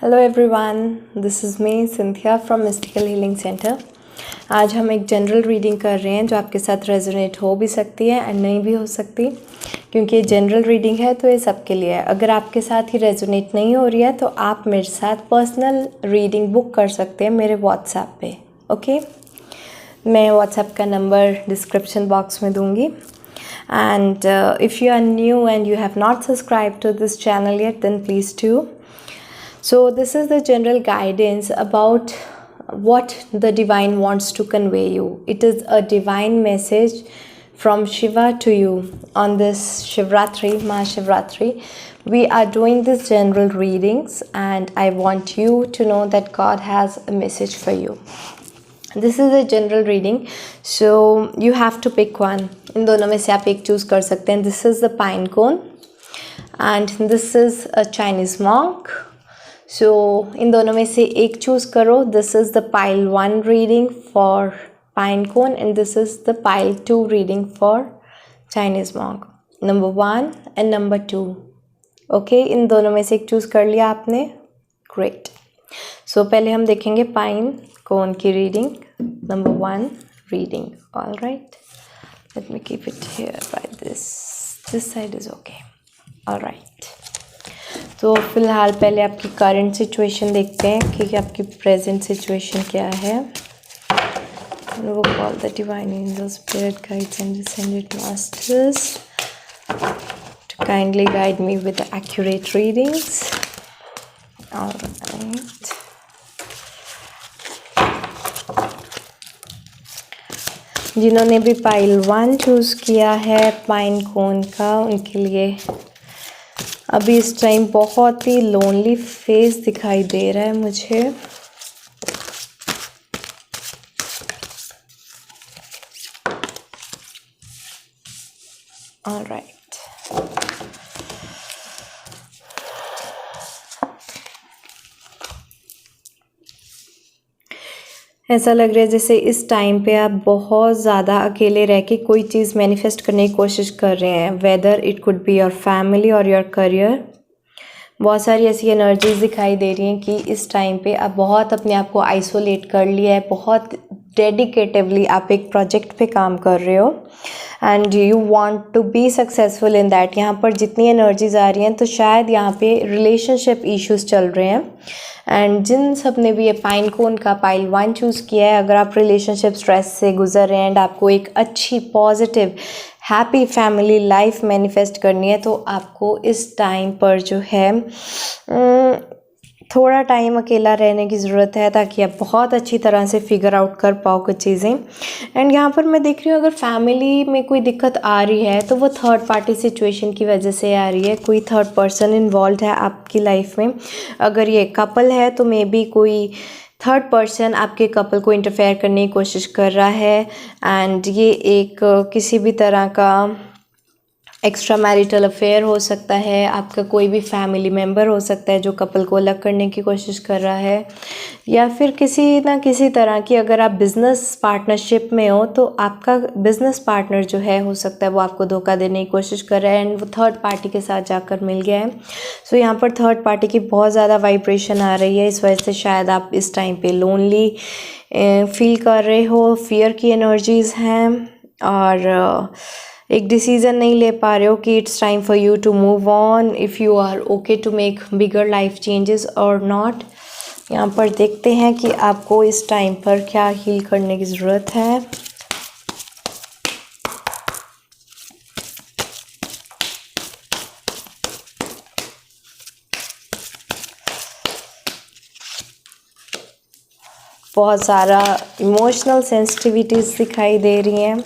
Hello everyone, this is me Cynthia from mystical healing centre. आज हम एक general reading कर रहे हैं जो आपके साथ रेजोनेट हो भी सकती है एंड नहीं भी हो सकती, क्योंकि ये जनरल रीडिंग है तो ये सबके लिए है। अगर आपके साथ ही रेजोनेट नहीं हो रही है तो आप मेरे साथ पर्सनल रीडिंग बुक कर सकते हैं मेरे व्हाट्सएप पे। ओके, मैं व्हाट्सएप का नंबर डिस्क्रिप्शन बॉक्स में दूँगी। And if you are new and you have not subscribed to this channel yet, then please do. So this is the general guidance about what the divine wants to convey you. It is a divine message from Shiva to you on this Shivratri, Mahashivratri. We are doing this general readings and I want you to know that God has a message for you. This is a general reading, so you have to pick one. इन दोनों में से आप एक choose कर सकते हैं. This is the pine cone and this is a Chinese monk. So इन दोनों में से एक चूज़ करो. This is the pile 1 reading for pine cone and this is the pile 2 reading for Chinese monk. Number 1 and number 2. Okay, इन दोनों में से एक choose कर लिया आपने. Great. So पहले हम देखेंगे पाइन कोन की reading. Number 1 reading. All right. Let me keep it here by this. This side is okay. All right. तो फ़िलहाल पहले आपकी करंट सिचुएशन देखते हैं कि आपकी प्रेजेंट सिचुएशन क्या है. वो call the divine angels, spirit guides and descended masters to kindly guide me with accurate readings. Alright, जिन्होंने भी पाइल 1 चूज़ किया है पाइन कोन का, उनके लिए अभी इस टाइम बहुत ही लोनली फेस दिखाई दे रहा है मुझे. ऑलराइट, ऐसा लग रहा है जैसे इस टाइम पे आप बहुत ज़्यादा अकेले रह के कोई चीज़ मैनिफेस्ट करने की कोशिश कर रहे हैं. Whether it could be your family और योर करियर. बहुत सारी ऐसी एनर्जीज दिखाई दे रही हैं कि इस टाइम पे आप बहुत अपने आप को आइसोलेट कर लिया है. बहुत डेडिकेटिवली आप एक प्रोजेक्ट पे काम कर रहे हो and you want to be successful in that. यहाँ पर जितनी एनर्जीज आ रही हैं तो शायद यहाँ पे रिलेशनशिप इश्यूज चल रहे हैं. एंड जिन सब ने भी ये पाइन कोन का पाइल 1 चूज़ किया है, अगर आप रिलेशनशिप स्ट्रेस से गुजर रहे हैं एंड आपको एक अच्छी positive happy family life manifest करनी है, तो आपको इस टाइम पर जो है थोड़ा टाइम अकेला रहने की ज़रूरत है ताकि आप बहुत अच्छी तरह से फिगर आउट कर पाओ कुछ चीज़ें. एंड यहाँ पर मैं देख रही हूँ अगर फैमिली में कोई दिक्कत आ रही है तो वो थर्ड पार्टी सिचुएशन की वजह से आ रही है. कोई थर्ड पर्सन इन्वॉल्व है आपकी लाइफ में. अगर ये कपल है तो मे बी कोई थर्ड पर्सन आपके कपल को इंटरफेयर करने की कोशिश कर रहा है. एंड ये एक किसी भी तरह का एक्स्ट्रा मैरिटल अफेयर हो सकता है. आपका कोई भी फैमिली मेम्बर हो सकता है जो कपल को अलग करने की कोशिश कर रहा है, या फिर किसी ना किसी तरह की अगर आप बिज़नेस पार्टनरशिप में हो तो आपका बिज़नेस पार्टनर जो है हो सकता है वो आपको धोखा देने की कोशिश कर रहा है एंड वो थर्ड पार्टी के साथ जाकर मिल गया है. सो यहाँ पर थर्ड पार्टी की बहुत ज़्यादा वाइब्रेशन आ रही है. इस वजह से शायद आप इस टाइम पे लोनली फील कर रहे हो. फियर की एनर्जीज़ हैं और एक डिसीज़न नहीं ले पा रहे हो कि it's time for you to move on, if you are okay to make bigger life changes और नॉट. यहाँ पर देखते हैं कि आपको इस टाइम पर क्या हील करने की ज़रूरत है. बहुत सारा इमोशनल सेंसिटिविटीज़ दिखाई दे रही हैं.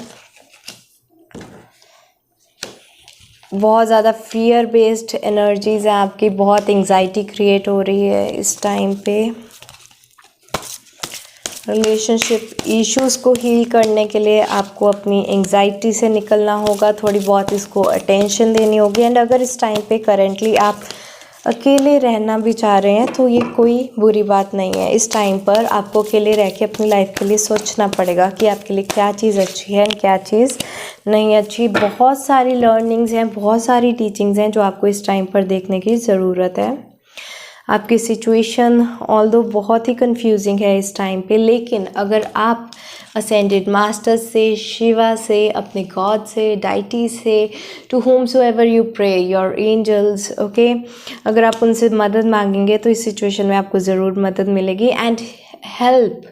बहुत ज़्यादा फियर बेस्ड एनर्जीज़ हैं आपकी. बहुत एंजाइटी क्रिएट हो रही है इस टाइम पे. रिलेशनशिप इश्यूज़ को हील करने के लिए आपको अपनी एंजाइटी से निकलना होगा. थोड़ी बहुत इसको अटेंशन देनी होगी. एंड अगर इस टाइम पे करेंटली आप अकेले रहना भी चाह रहे हैं तो ये कोई बुरी बात नहीं है. इस टाइम पर आपको अकेले रह के अपनी लाइफ के लिए सोचना पड़ेगा कि आपके लिए क्या चीज़ अच्छी है क्या चीज़ नहीं अच्छी. बहुत सारी लर्निंग्स हैं, बहुत सारी टीचिंग्स हैं जो आपको इस टाइम पर देखने की ज़रूरत है. आपकी सिचुएशन ऑल्दो बहुत ही कंफ्यूजिंग है इस टाइम पे, लेकिन अगर आप असेंडेड मास्टर से, शिवा से, अपने गॉड से, डाइटी से, to whomsoever you pray, your angels, okay, अगर आप उनसे मदद मांगेंगे तो इस सिचुएशन में आपको ज़रूर मदद मिलेगी. And help,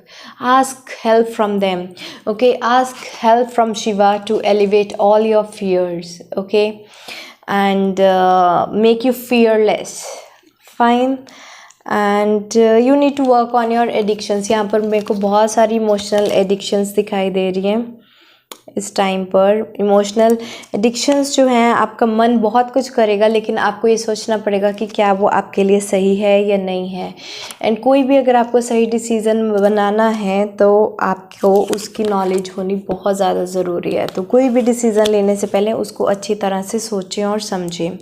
ask help from them, okay, ask help from Shiva to elevate all your fears, okay, and make you fearless, fine. And you need to work on your addictions. यहाँ पर मेरे को बहुत सारी इमोशनल एडिक्शंस दिखाई दे रही हैं इस टाइम पर. इमोशनल एडिक्शंस जो हैं, आपका मन बहुत कुछ करेगा, लेकिन आपको ये सोचना पड़ेगा कि क्या वो आपके लिए सही है या नहीं है. एंड कोई भी अगर आपको सही डिसीज़न बनाना है तो आपको उसकी नॉलेज होनी बहुत ज़्यादा ज़रूरी है. तो कोई भी डिसीज़न लेने से पहले उसको अच्छी तरह से सोचें और समझें.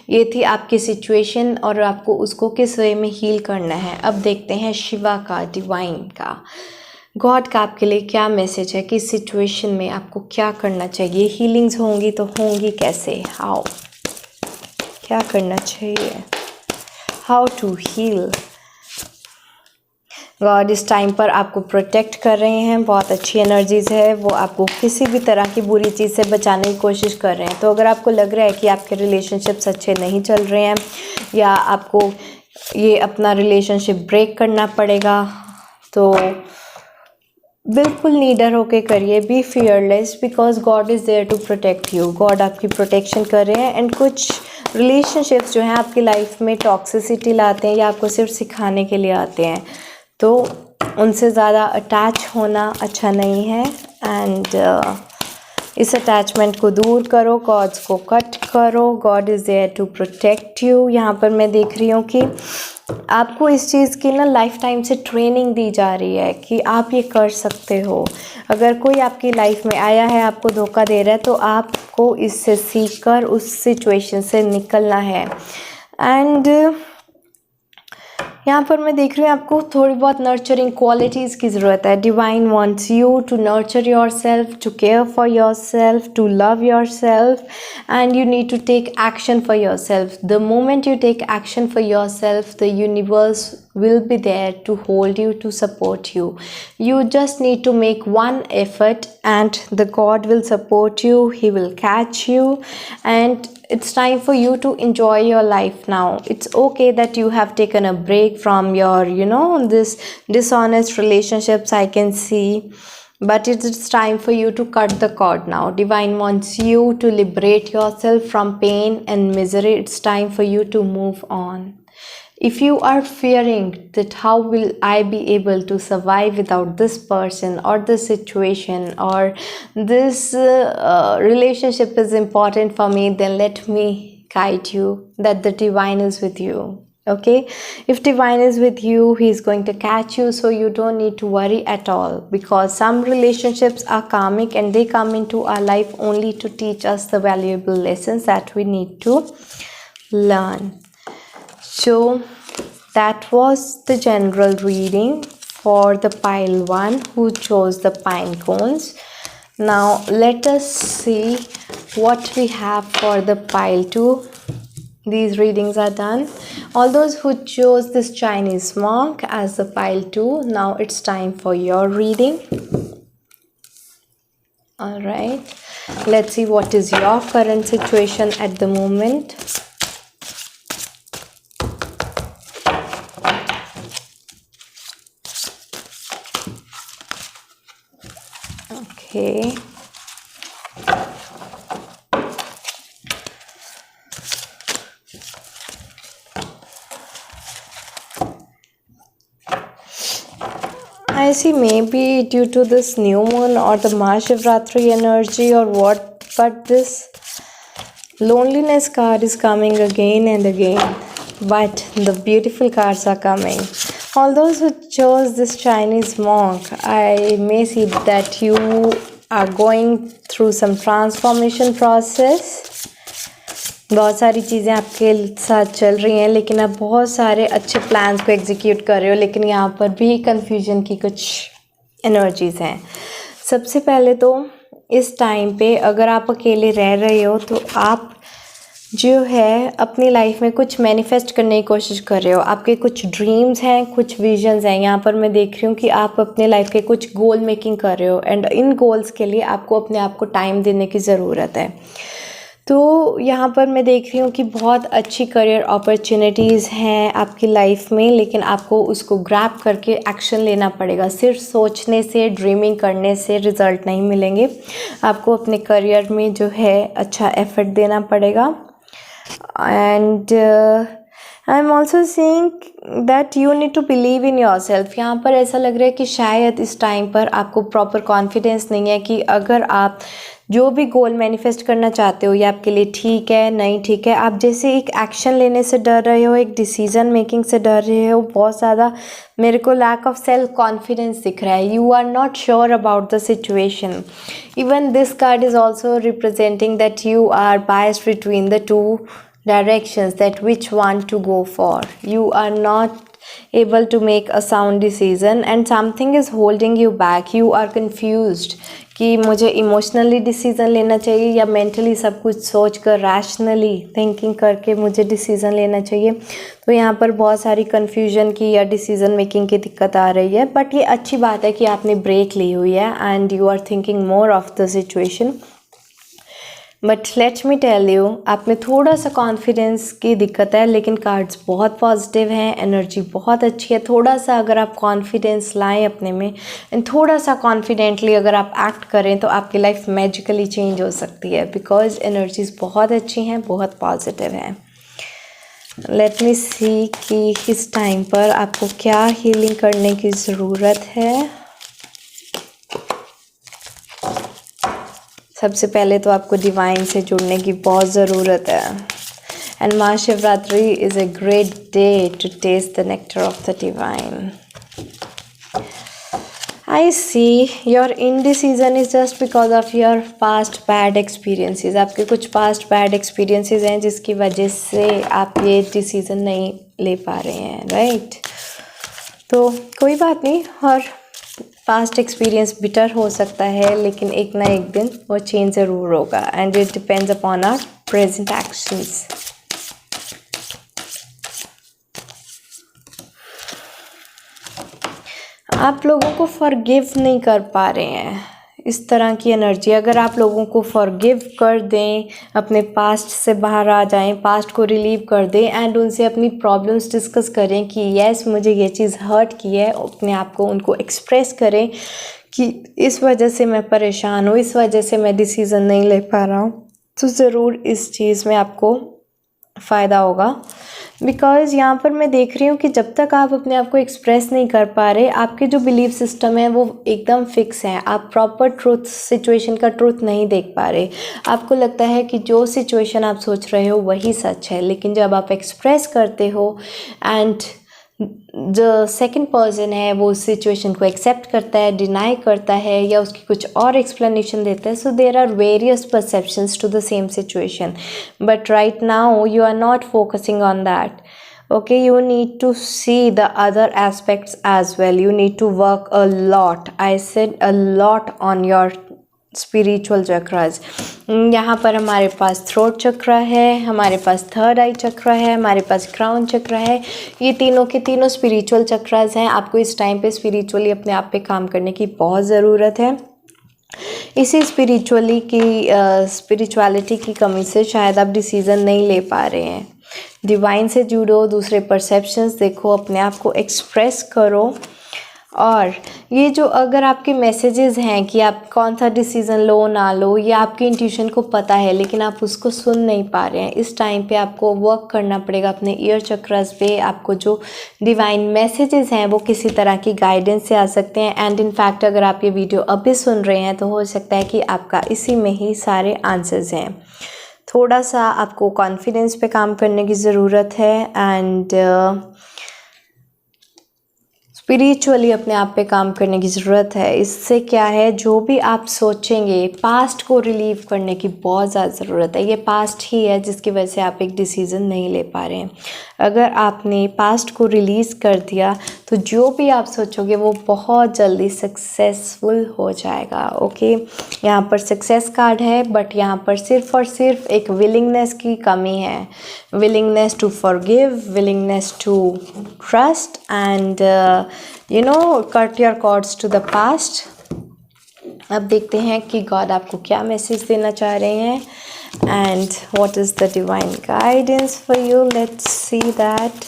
ये थी आपकी सिचुएशन और आपको उसको किस वे में हील करना है. अब देखते हैं शिवा का, डिवाइन का, गॉड का आपके लिए क्या मैसेज है कि इस सिचुएशन में आपको क्या करना चाहिए. हीलिंग्स होंगी तो होंगी कैसे, हाउ, क्या करना चाहिए, हाउ टू हील. गॉड इस टाइम पर आपको प्रोटेक्ट कर रहे हैं, बहुत अच्छी एनर्जीज़ है, वो आपको किसी भी तरह की बुरी चीज़ से बचाने की कोशिश कर रहे हैं. तो अगर आपको लग रहा है कि आपके रिलेशनशिप्स अच्छे नहीं चल रहे हैं या आपको ये अपना रिलेशनशिप ब्रेक करना पड़ेगा, तो बिल्कुल नीडर होके करिए. Be fearless because God is there to protect you. God आपकी प्रोटेक्शन कर रहे हैं. एंड कुछ रिलेशनशिप्स जो हैं आपकी लाइफ में टॉक्सिसिटी लाते हैं या आपको सिर्फ सिखाने के लिए आते हैं, तो उनसे ज़्यादा अटैच होना अच्छा नहीं है. एंड इस अटैचमेंट को दूर करो, कॉर्ड्स को कट करो. God is there to protect you. यहाँ पर मैं देख रही हूँ कि आपको इस चीज़ की ना लाइफ टाइम से ट्रेनिंग दी जा रही है कि आप ये कर सकते हो. अगर कोई आपकी लाइफ में आया है, आपको धोखा दे रहा है, तो आपको इससे सीख कर उस सिचुएशन से निकलना है. एंड यहाँ पर मैं देख रही हूँ आपको थोड़ी बहुत नर्चरिंग क्वालिटीज़ की ज़रूरत है. Divine wants you to nurture yourself, to care for yourself, to love yourself, and you need to take action for yourself. The moment you take action for yourself, the universe will be there to hold you, to support you. You just need to make one effort and the God will support you. He will catch you, and it's time for you to enjoy your life now. It's okay that you have taken a break from your, this dishonest relationships, I can see. But it's time for you to cut the cord now. Divine wants you to liberate yourself from pain and misery. It's time for you to move on. If you are fearing that how will I be able to survive without this person or this situation or this relationship is important for me, then let me guide you that the divine is with you. Okay, if divine is with you, he is going to catch you, so you don't need to worry at all, because some relationships are karmic and they come into our life only to teach us the valuable lessons that we need to learn. So that was the general reading for the pile 1 who chose the pine cones. Now let us see what we have for the pile 2. These readings are done. All those who chose this Chinese monk as the pile 2, now it's time for your reading. Alright, let's see what is your current situation at the moment. Okay. I see, maybe due to this new moon or the Mahashivratri energy or what, but this loneliness card is coming again and again, but the beautiful cards are coming. All those who chose this Chinese monk, I may see that you are going through some transformation process. बहुत सारी चीज़ें आपके साथ चल रही हैं, लेकिन आप बहुत सारे अच्छे प्लान्स को एग्जीक्यूट कर रहे हो, लेकिन यहाँ पर भी कन्फ्यूजन की कुछ एनर्जीज़ हैं. सबसे पहले तो इस टाइम पे अगर आप अकेले रह रहे हो तो आप जो है अपनी लाइफ में कुछ मैनिफेस्ट करने की कोशिश कर रहे हो। आपके कुछ ड्रीम्स हैं, कुछ विजन्स हैं। यहाँ पर मैं देख रही हूँ कि आप अपने लाइफ के कुछ गोल मेकिंग कर रहे हो एंड इन गोल्स के लिए आपको अपने आप को टाइम देने की ज़रूरत है। तो यहाँ पर मैं देख रही हूँ कि बहुत अच्छी करियर अपॉर्चुनिटीज़ हैं आपकी लाइफ में, लेकिन आपको उसको ग्रैब करके एक्शन लेना पड़ेगा। सिर्फ सोचने से, ड्रीमिंग करने से रिज़ल्ट नहीं मिलेंगे। आपको अपने करियर में जो है अच्छा एफर्ट देना पड़ेगा। And I am also saying that you need to believe in yourself. यहाँ पर ऐसा लग रहा है कि शायद इस टाइम पर आपको प्रॉपर कॉन्फिडेंस नहीं है कि अगर आप जो भी गोल मैनिफेस्ट करना चाहते हो ये आपके लिए ठीक है नहीं ठीक है। आप जैसे एक एक्शन लेने से डर रहे हो, एक डिसीजन मेकिंग से डर रहे हो बहुत ज़्यादा। मेरे को लैक ऑफ सेल्फ कॉन्फिडेंस दिख रहा है। You are not sure about the situation. Even this card is also representing that you are biased between the two directions, that which one to go for. You are not able to make a sound decision and something is holding you back. You are confused कि मुझे emotionally decision लेना चाहिए या mentally सब कुछ सोच कर rationally thinking करके मुझे डिसीज़न लेना चाहिए। तो यहाँ पर बहुत सारी कन्फ्यूजन की या डिसीज़न मेकिंग की दिक्कत आ रही है। बट ये अच्छी बात है कि आपने ब्रेक ली हुई है and you are thinking more of the situation. But let me tell you, आप में थोड़ा सा कॉन्फिडेंस की दिक्कत है, लेकिन कार्ड्स बहुत पॉजिटिव हैं, एनर्जी बहुत अच्छी है। थोड़ा सा अगर आप कॉन्फिडेंस लाएं अपने में एंड थोड़ा सा कॉन्फिडेंटली अगर आप एक्ट करें तो आपकी लाइफ मैजिकली चेंज हो सकती है, बिकॉज एनर्जीज बहुत अच्छी हैं, बहुत पॉजिटिव हैं। लेट मी सी कि इस टाइम पर आपको क्या हीलिंग करने की ज़रूरत है। सबसे पहले तो आपको डिवाइन से जुड़ने की बहुत ज़रूरत है। And Mahashivratri is a great day to taste the nectar of the divine. I see your indecision is just because of your past bad experiences. आपके कुछ पास्ट बैड एक्सपीरियंसेस हैं जिसकी वजह से आप ये डिसीज़न नहीं ले पा रहे हैं, राइट? तो कोई बात नहीं, और पास्ट एक्सपीरियंस बिटर हो सकता है, लेकिन एक ना एक दिन वो चेंज ज़रूर होगा and it depends upon our present actions. आप लोगों को फॉरगिव नहीं कर पा रहे हैं, इस तरह की एनर्जी। अगर आप लोगों को फॉरगिव कर दें, अपने पास्ट से बाहर आ जाएं, पास्ट को रिलीव कर दें एंड उनसे अपनी प्रॉब्लम्स डिस्कस करें कि यस मुझे ये चीज़ हर्ट की है, अपने आप को उनको एक्सप्रेस करें कि इस वजह से मैं परेशान हूँ, इस वजह से मैं डिसीज़न नहीं ले पा रहा हूँ, तो ज़रूर इस चीज़ में आपको फ़ायदा होगा। बिकॉज़ यहाँ पर मैं देख रही हूँ कि जब तक आप अपने आप को एक्सप्रेस नहीं कर पा रहे, आपके जो बिलीफ सिस्टम है वो एकदम फिक्स हैं। आप प्रॉपर ट्रूथ, सिचुएशन का ट्रूथ नहीं देख पा रहे। आपको लगता है कि जो सिचुएशन आप सोच रहे हो वही सच है, लेकिन जब आप एक्सप्रेस करते हो एंड जो सेकंड पर्सन है वो उस सिचुएशन को एक्सेप्ट करता है, डिनाई करता है या उसकी कुछ और एक्सप्लेनेशन देता है, so there are various perceptions to the same situation, but right now you are not focusing on that. Okay, you need to see the other aspects as well. You need to work a lot. I said a lot on your spiritual chakras. यहाँ पर हमारे पास throat चक्र है, हमारे पास third आई चक्र है, हमारे पास crown चक्र है. ये तीनों के तीनों स्पिरिचुअल चक्रास हैं. आपको इस टाइम पे स्पिरिचुअली अपने आप पे काम करने की बहुत ज़रूरत है. इसी स्पिरिचुअलिटी की कमी से शायद आप डिसीज़न नहीं ले पा रहे हैं. डिवाइन से जुड़ो, दूसरे परसेप्शंस देखो, अपने आप को एक्सप्रेस करो. और ये जो अगर आपके मैसेजेस हैं कि आप कौन सा डिसीज़न लो ना लो, ये आपकी इंट्यूशन को पता है लेकिन आप उसको सुन नहीं पा रहे हैं. इस टाइम पे आपको वर्क करना पड़ेगा अपने ईयर चक्रस पे. आपको जो डिवाइन मैसेजेस हैं वो किसी तरह की गाइडेंस से आ सकते हैं. एंड इनफैक्ट अगर आप ये वीडियो अभी सुन रहे हैं तो हो सकता है कि आपका इसी में ही सारे आंसर्स हैं. थोड़ा सा आपको कॉन्फिडेंस पे काम करने की ज़रूरत है. एंड स्पिरिचुअली अपने आप पे काम करने की ज़रूरत है। इससे क्या है, जो भी आप सोचेंगे, पास्ट को रिलीव करने की बहुत ज़्यादा ज़रूरत है। ये पास्ट ही है जिसकी वजह से आप एक डिसीज़न नहीं ले पा रहे हैं। अगर आपने पास्ट को रिलीज़ कर दिया तो जो भी आप सोचोगे वो बहुत जल्दी सक्सेसफुल हो जाएगा। ओके, यहाँ पर सक्सेस कार्ड है, बट यहाँ पर सिर्फ और सिर्फ एक विलिंगनेस की कमी है। Willingness to forgive, willingness to trust and cut your cords to the past. अब देखते हैं कि गॉड आपको क्या मैसेज देना चाह रहे हैं and what is the divine guidance for you. Let's see that.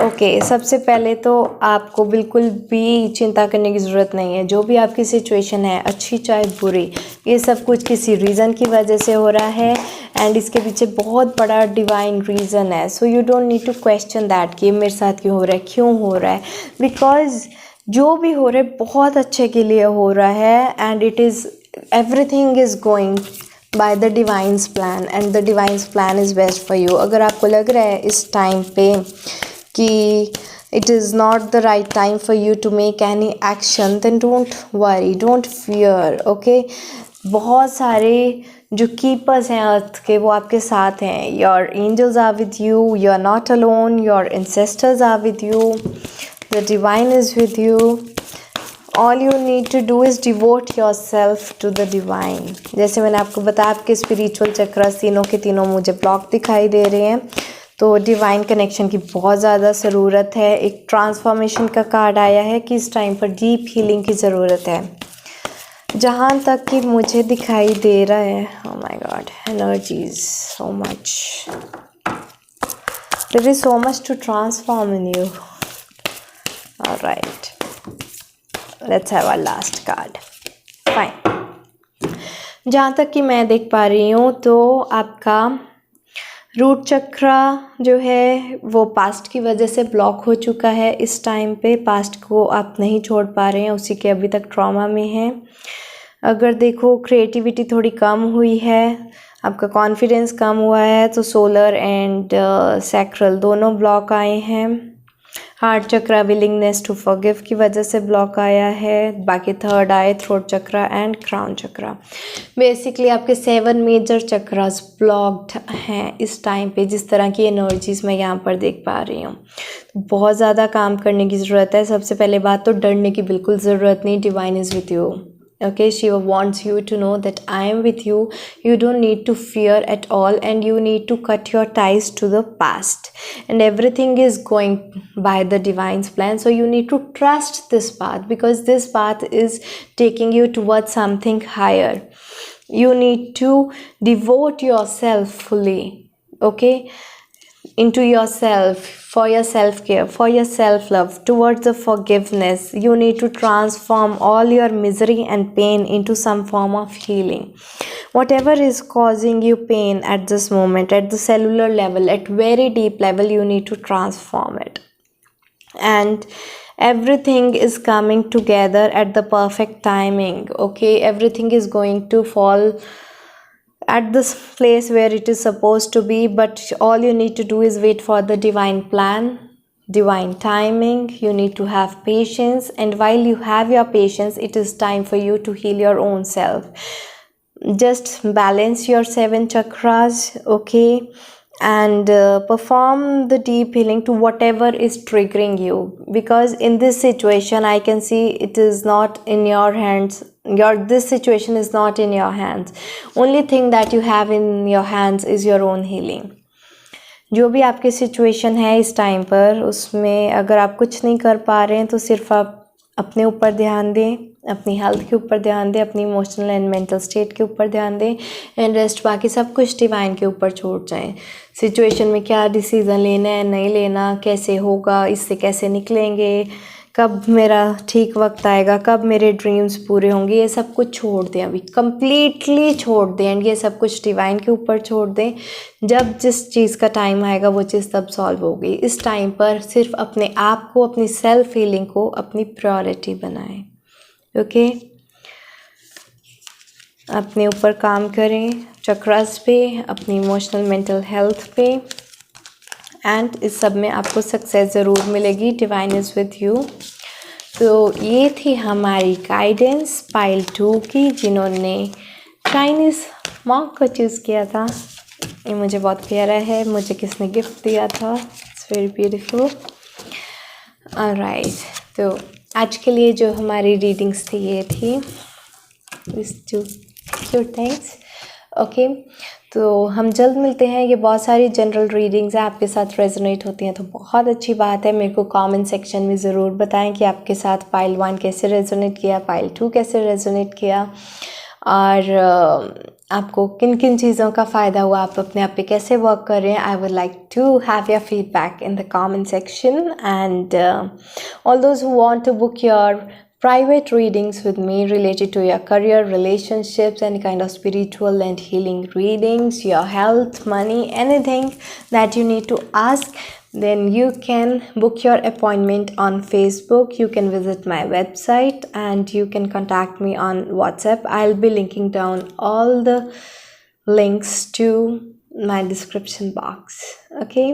Okay, सबसे पहले तो आपको बिल्कुल भी चिंता करने की ज़रूरत नहीं है। जो भी आपकी सिचुएशन है, अच्छी चाहे बुरी, ये सब कुछ किसी रीज़न की वजह से हो रहा है एंड इसके पीछे बहुत बड़ा डिवाइन रीज़न है। So you don't need to question that कि ये मेरे साथ क्यों हो रहा है, क्यों हो रहा है, बिकॉज जो भी हो रहा है बहुत अच्छे के लिए हो रहा है and it is everything is going by the divine's plan and the divine's plan is best for you. अगर आपको लग रहा है इस टाइम पे कि it is not the right time for you to make any action, then don't worry, don't fear, okay? बहुत सारे जो कीपर्स हैं अर्थ के वो आपके साथ हैं। Your angels are with you, you are not alone, your ancestors are with you, the divine is with you. All you need to do is devote yourself to the divine. जैसे मैंने आपको बताया, आपके स्पिरिचुअल चक्रस तीनों के तीनों मुझे block दिखाई दे रहे हैं, तो डिवाइन कनेक्शन की बहुत ज़्यादा ज़रूरत है। एक ट्रांसफॉर्मेशन का कार्ड आया है कि इस टाइम पर डीप हीलिंग की ज़रूरत है। जहाँ तक कि मुझे दिखाई दे रहा है, oh my God, energies so much, there is so much to transform in you. Alright, let's have our last card. Fine, जहाँ तक कि मैं देख पा रही हूँ तो आपका रूट चक्रा जो है वो पास्ट की वजह से ब्लॉक हो चुका है। इस टाइम पे पास्ट को आप नहीं छोड़ पा रहे हैं, उसी के अभी तक ट्रॉमा में हैं। अगर देखो, क्रिएटिविटी थोड़ी कम हुई है, आपका कॉन्फिडेंस कम हुआ है, तो सोलर एंड सैक्रल दोनों ब्लॉक आए हैं। Heart chakra willingness to forgive की वजह से ब्लॉक आया है। बाकी third eye, throat chakra and crown chakra. Basically आपके 7 मेजर चक्रास ब्लॉक्ड हैं इस टाइम पे, जिस तरह की एनर्जीज मैं यहाँ पर देख पा रही हूँ। तो बहुत ज़्यादा काम करने की ज़रूरत है। सबसे पहले बात तो डरने की बिल्कुल ज़रूरत नहीं, divine is with you. Okay, Shiva wants you to know that I am with you. You don't need to fear at all, and you need to cut your ties to the past, and everything is going by the divine's plan. So you need to trust this path, because this path is taking you towards something higher. You need to devote yourself fully, okay, into yourself, for your self-care, for your self-love, towards the forgiveness. You need to transform all your misery and pain into some form of healing. Whatever is causing you pain at this moment, at the cellular level, at very deep level, you need to transform it. And everything is coming together at the perfect timing, okay? Everything is going to fall at this place where it is supposed to be, but all you need to do is wait for the divine plan, divine timing. You need to have patience, and while you have your patience, it is time for you to heal your own self. Just balance your 7 chakras, okay, and perform the deep healing to whatever is triggering you, because in this situation I can see it is not in your hands. This situation is not in your hands. Only thing that you have in your hands is your own healing. जो भी आपकी situation है इस time पर, उसमें अगर आप कुछ नहीं कर पा रहे हैं तो सिर्फ आप अपने ऊपर ध्यान दें, अपनी हेल्थ के ऊपर ध्यान दें, अपनी इमोशनल एंड मेंटल स्टेट के ऊपर ध्यान दें, एंड रेस्ट बाकी सब कुछ डिवाइन के ऊपर छोड़ जाएं। सिचुएशन में क्या डिसीज़न लेना है, नहीं लेना, कैसे होगा, इससे कैसे निकलेंगे, कब मेरा ठीक वक्त आएगा, कब मेरे ड्रीम्स पूरे होंगे, ये सब कुछ छोड़ दें, अभी कंप्लीटली छोड़ दें, एंड ये सब कुछ डिवाइन के ऊपर छोड़ दें। जब जिस चीज़ का टाइम आएगा वो चीज़ तब सॉल्व होगी। इस टाइम पर सिर्फ अपने आप को, अपनी सेल्फ हीलिंग को अपनी प्रायोरिटी बनाएं, ओके? अपने ऊपर काम करें, चक्रास पे, अपनी इमोशनल मेंटल हेल्थ पे, एंड इस सब में आपको सक्सेस ज़रूर मिलेगी। Divine is with you. तो ये थी हमारी गाइडेंस पाइल 2 की, जिन्होंने चाइनीज़ मॉन्क को चूज़ किया था। ये मुझे बहुत प्यारा है, मुझे किसने गिफ्ट दिया था, इट्स वेरी ब्यूटीफुल। ऑलराइट, तो आज के लिए जो हमारी रीडिंग्स थी ये थी this two cute things. Okay, तो हम जल्द मिलते हैं। ये बहुत सारी जनरल रीडिंग्स हैं, आपके साथ रेजोनेट होती हैं तो बहुत अच्छी बात है। मेरे को कमेंट सेक्शन में ज़रूर बताएं कि आपके साथ पाइल 1 कैसे रेजोनेट किया, पाइल 2 कैसे रेजोनेट किया, और आपको किन किन चीज़ों का फ़ायदा हुआ, आप अपने आप पे कैसे वर्क कर रहे हैं। I would like to have your feedback in the comment section, and all those who want to book your private readings with me related to your career, relationships, any kind of spiritual and healing readings, your health, money, anything that you need to ask, then you can book your appointment on Facebook. You can visit my website and you can contact me on WhatsApp. I'll be linking down all the links to my description box. Okay,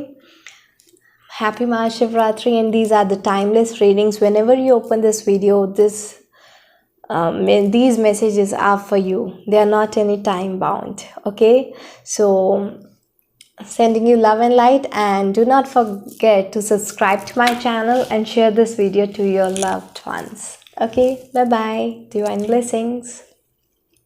happy Mahashivratri, and these are the timeless readings. Whenever you open this video, these messages are for you. They are not any time bound. Okay, so sending you love and light, and do not forget to subscribe to my channel and share this video to your loved ones. Okay, bye bye. Divine blessings.